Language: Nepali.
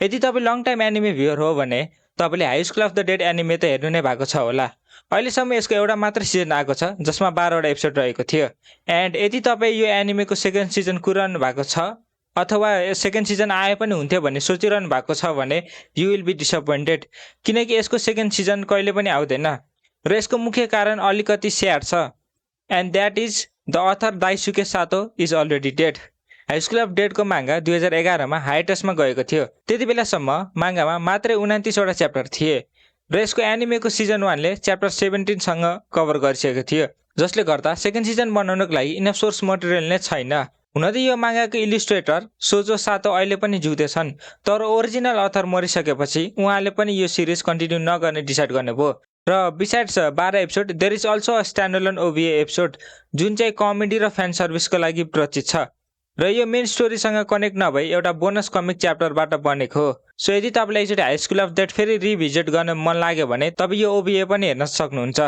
यदि तपाईँ लङ टाइम एनिमे भ्युअर हो भने तपाईँले high school of the dead anime त हेर्नु नै भएको छ होला। अहिलेसम्म यसको एउटा मात्र सिजन आएको छ जसमा 12वटा एपिसोड रहेको थियो। एन्ड यदि तपाईँ यो एनिमेको सेकेन्ड सिजन कुरिरहनु भएको छ अथवा सेकेन्ड सिजन आए पनि हुन्थ्यो भन्ने सोचिरहनु भएको छ भने यु विल बी डिसअपोइन्टेड, किनकि यसको सेकेन्ड सिजन कहिले पनि आउँदैन र यसको मुख्य कारण अलिकति स्याड छ। And that is the author Daisuke Sato is already dead. High school of डेडको माङ्गा 2011मा हाइटसमा गएको थियो। त्यति बेलासम्म माङ्गामा मात्रै 29वटा च्याप्टर थिए र यसको एनिमेको सिजन 1ले च्याप्टर 17सँग कभर गरिसकेको थियो, जसले गर्दा सेकेन्ड सिजन बनाउनको लागि इनफ सोर्स मटेरियल नै छैन। हुन त यो माङ्गाको इलिस्ट्रेटर सोजो सातो अहिले पनि जिउँदै छन्, तर ओरिजिनल अथर मरिसकेपछि उहाँले पनि यो सिरिज कन्टिन्यू नगर्ने डिसाइड गर्नुभयो। र besides 12 episode there is also a standalone OVA episode जुन चाहिँ कमेडी र फ्यान सर्भिसको लागि प्रचित छ र यो मेन स्टोरीसँग कनेक्ट नभई एउटा बोनस कमिक च्याप्टरबाट बनेको हो। सो यदि तपाईँलाई एकचोटि हाई स्कुल अफ डेड फेरि रिभिजिट गर्न मन लाग्यो भने तपाईँ यो ओभिए पनि हेर्न सक्नुहुन्छ।